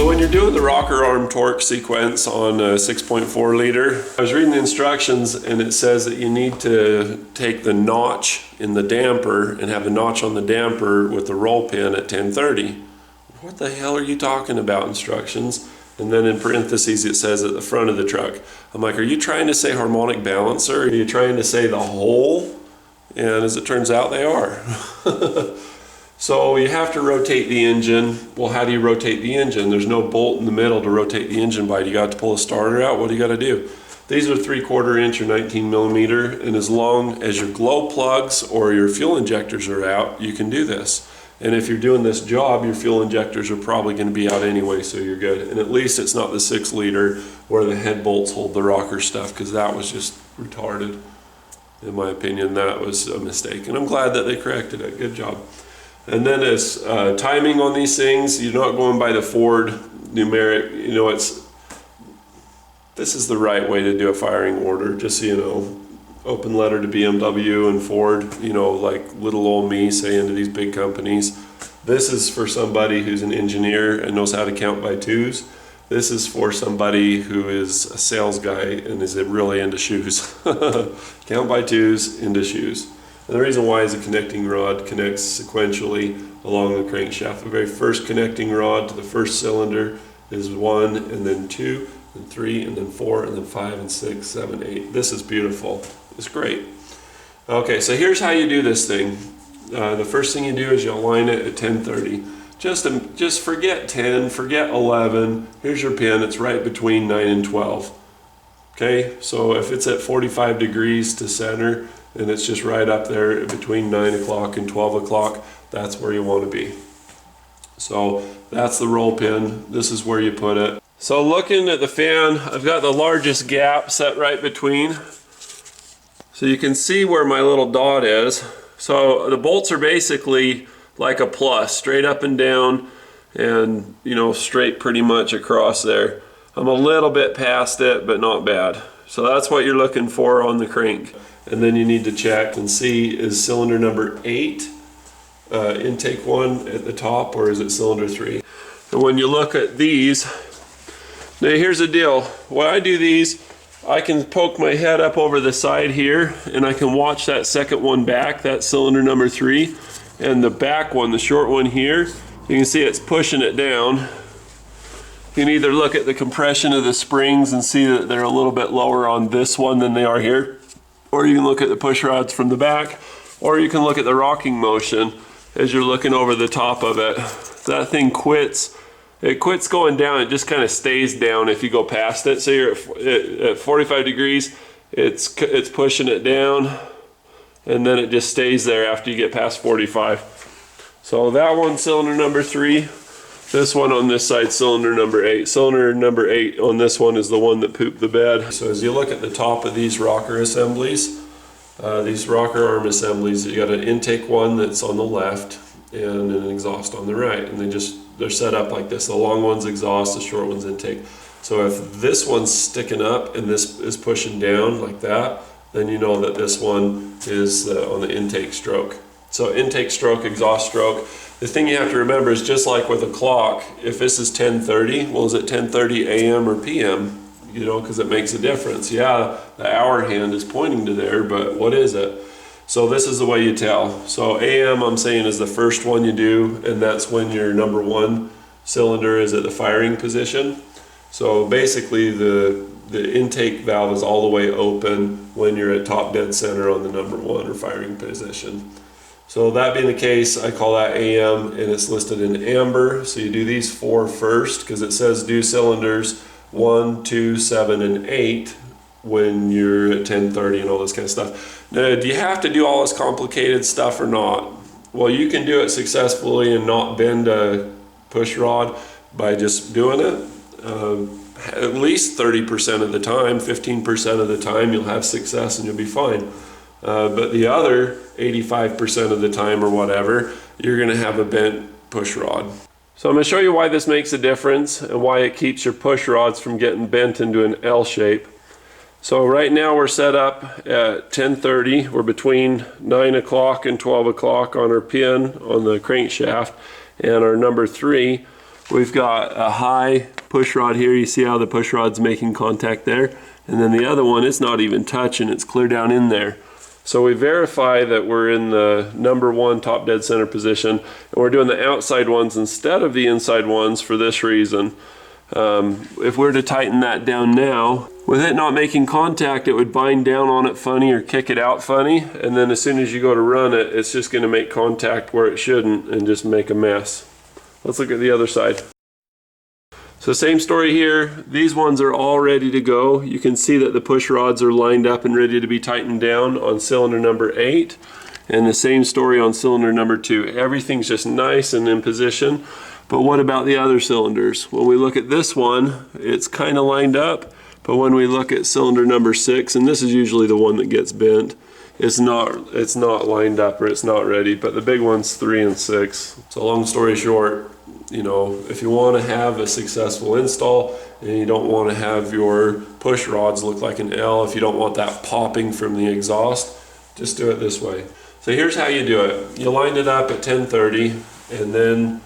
So when you're doing the rocker arm torque sequence on a 6.4 liter, I was reading the instructions and it says that you need to take the notch in the damper and have the notch on the damper with the roll pin at 1030. What the hell are you talking about, instructions? And then in parentheses it says at the front of the truck. I'm like, are you trying to say harmonic balancer? Are you trying to say the whole? And as it turns out, they are. So you have to rotate the engine. Well, how do you rotate the engine? There's no bolt in the middle to rotate the engine by. You got to pull a starter out. What do you got to do? These are 3/4 inch or 19 millimeter, and as long as your glow plugs or your fuel injectors are out, you can do this. And if you're doing this job, your fuel injectors are probably going to be out anyway, so you're good. And at least it's not the 6 liter where the head bolts hold the rocker stuff, because that was just retarded. In my opinion, that was a mistake, and I'm glad that they corrected it. Good job. And then as timing on these things, you're not going by the Ford numeric, you know, this is the right way to do a firing order, just so you know. Open letter to BMW and Ford, you know, like little old me saying to these big companies. This is for somebody who's an engineer and knows how to count by twos. This is for somebody who is a sales guy and is really into shoes. Count by twos, into shoes. And the reason why is a connecting rod connects sequentially along the crankshaft. The very first connecting rod to the first cylinder is 1, and then 2, and 3, and then 4, and then 5, and 6, 7, 8. This is beautiful. It's great. Okay, so here's how you do this thing. The first thing you do is you align it at 1030. Just forget 10, forget 11. Here's your pin. It's right between 9 and 12. Okay, so if it's at 45 degrees to center, and it's just right up there between 9 o'clock and 12 o'clock, that's where you want to be. So that's the roll pin. This is where you put it. So looking at the fan, I've got the largest gap set right between. So you can see where my little dot is. So the bolts are basically like a plus, straight up and down, and you know, straight pretty much across there. I'm a little bit past it, but not bad. So that's what you're looking for on the crank. And then you need to check and see, is cylinder number 8 intake 1 at the top, or is it cylinder 3? And when you look at these, now here's the deal. When I do these, I can poke my head up over the side here and I can watch that second one back, that's cylinder number 3. And the back one, the short one here, you can see it's pushing it down. You can either look at the compression of the springs and see that they're a little bit lower on this one than they are here, or you can look at the push rods from the back, or you can look at the rocking motion as you're looking over the top of it. That thing quits. It quits going down, it just kind of stays down if you go past it. So you're at 45 degrees, it's pushing it down, and then it just stays there after you get past 45. So that one, cylinder number 3. This one on this side, cylinder number 8. Cylinder number 8 on this one is the one that pooped the bed. So as you look at the top of these rocker assemblies, these rocker arm assemblies, you got an intake one that's on the left and an exhaust on the right, and they're set up like this. The long one's exhaust, the short one's intake. So if this one's sticking up and this is pushing down like that, then you know that this one is on the intake stroke. So intake stroke, exhaust stroke. The thing you have to remember is, just like with a clock, if this is 10:30, well, is it 10:30 a.m. or p.m.? You know, because it makes a difference. Yeah, the hour hand is pointing to there, but what is it? So this is the way you tell. So AM, I'm saying, is the first one you do, and that's when your number 1 cylinder is at the firing position. So basically the intake valve is all the way open when you're at top dead center on the number 1 or firing position. So that being the case, I call that AM, and it's listed in amber. So you do these 4 first, because it says do cylinders 1, 2, 7, and 8 when you're at 10:30 and all this kind of stuff. Now, do you have to do all this complicated stuff or not? Well, you can do it successfully and not bend a push rod by just doing it. At least 30% of the time, 15% of the time, you'll have success and you'll be fine. But the other 85% of the time or whatever, you're going to have a bent push rod. So I'm going to show you why this makes a difference and why it keeps your push rods from getting bent into an L shape. So right now we're set up at 10:30. We're between 9 o'clock and 12 o'clock on our pin on the crankshaft, and our number 3 We've got a high push rod here. You see how the push rod's making contact there? And then the other one, it's not even touching, it's clear down in there. So we verify that we're in the number 1 top dead center position, and we're doing the outside ones instead of the inside ones for this reason. If we're to tighten that down now, with it not making contact, it would bind down on it funny or kick it out funny, and then as soon as you go to run it, it's just going to make contact where it shouldn't and just make a mess. Let's look at the other side. So same story here. These ones are all ready to go. You can see that the push rods are lined up and ready to be tightened down on cylinder number 8. And the same story on cylinder number 2. Everything's just nice and in position. But what about the other cylinders? When we look at this one, it's kind of lined up. But when we look at cylinder number 6, and this is usually the one that gets bent, it's not lined up or it's not ready. But the big ones, 3 and 6. So long story short, you know, if you want to have a successful install and you don't want to have your push rods look like an L, if you don't want that popping from the exhaust, just do it this way. So here's how you do it. You line it up at 1030, and then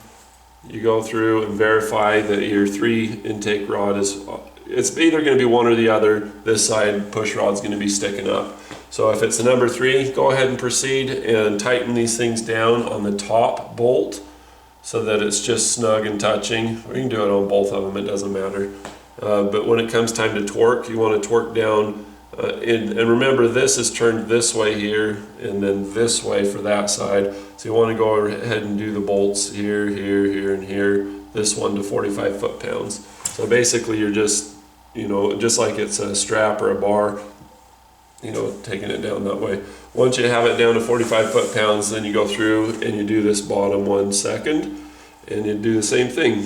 you go through and verify that your 3 intake rod is, it's either going to be one or the other. This side push rod's going to be sticking up. So if it's the number 3, go ahead and proceed and tighten these things down on the top bolt, so that it's just snug and touching. Or you can do it on both of them, it doesn't matter. But when it comes time to torque, you want to torque down, and remember this is turned this way here, and then this way for that side. So you want to go ahead and do the bolts here, here, here, and here, this one to 45 foot-pounds. So basically you're just, you know, just like it's a strap or a bar, you know, taking it down that way. Once you have it down to 45 foot-pounds, then you go through and you do this bottom one second, and you do the same thing,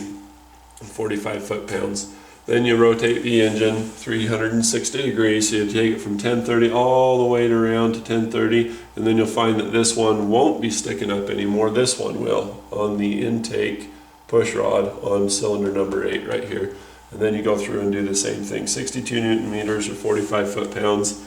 45 foot-pounds. Then you rotate the engine 360 degrees, so you take it from 1030 all the way around to 1030, and then you'll find that this one won't be sticking up anymore. This one will, on the intake push rod on cylinder number 8 right here. And then you go through and do the same thing, 62 Newton meters or 45 foot-pounds.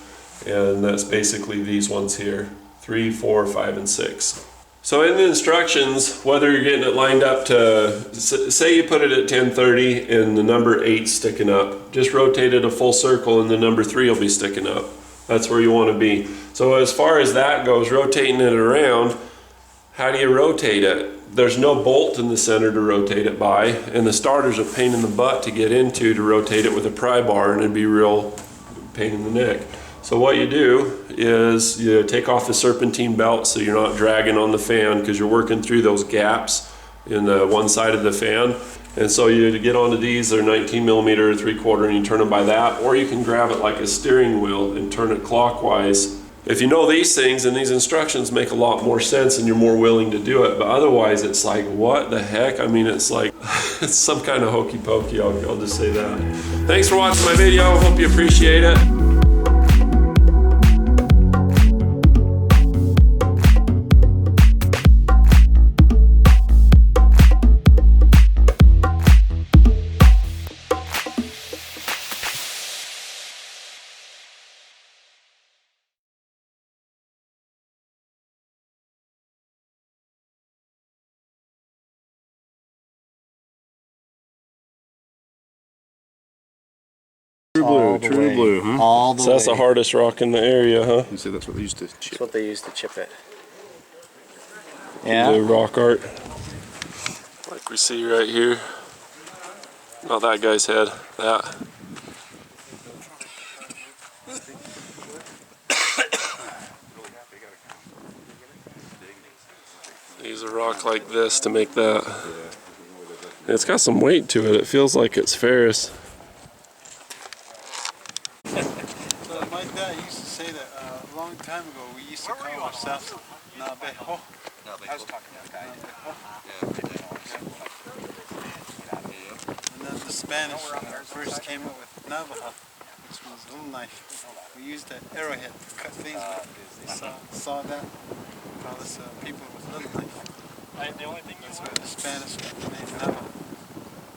And that's basically these ones here, 3, 4, 5, and 6. So in the instructions, whether you're getting it lined up to, say you put it at 1030 and the number 8's sticking up, just rotate it a full circle and the number 3 will be sticking up. That's where you want to be. So as far as that goes, rotating it around, how do you rotate it? There's no bolt in the center to rotate it by, and the starter's a pain in the butt to get into to rotate it with a pry bar, and it'd be real pain in the neck. So what you do is you take off the serpentine belt so you're not dragging on the fan, because you're working through those gaps in the one side of the fan. And so you get onto these, they're 19 millimeter or 3/4, and you turn them by that, or you can grab it like a steering wheel and turn it clockwise. If you know these things, and these instructions make a lot more sense and you're more willing to do it, but otherwise it's like, what the heck? I mean, it's like, it's some kind of hokey pokey, I'll just say that. Thanks for watching my video, hope you appreciate it. True blue, huh? All the So that's way. the hardest rock in the area, huh? You said that's what they used to chip. That's what they used to chip it. Yeah. Blue rock art. Like we see right here. Not that guy's head, that. Use a rock like this to make that. It's got some weight to it. It feels like it's ferrous. My dad used to say that a long time ago we used to call ourselves Nabejo. I was talking to that guy. And then the Spanish first came up with Navajo, which was little knife. We used that arrowhead to cut things with. They saw that. Call us people with little knife. That's where the Spanish got the name Navajo.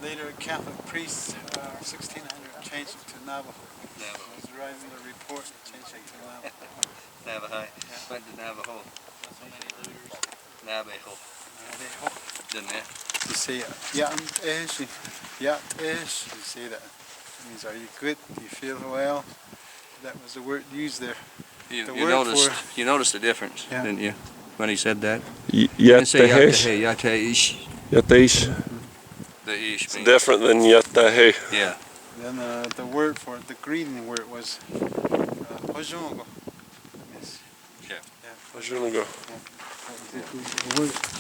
Later Catholic priests, 1600, changed it to Navajo. It was right in the report, changed it to Navajo. Navajo. Went to Navajo. Navajo. Didn't they? You say yat-ish, yat-ish. You say that. It means, are you good? Do you feel well? That was the word used there. You The word noticed the difference, Yeah. didn't you, when he said that? You didn't say Yatehesh. yataish. Yatesh. The ish It's means. different than Yatehe. Yeah. Then the word for the greeting word was hojongo. Yes. Yeah. Yeah. Hojongo. The word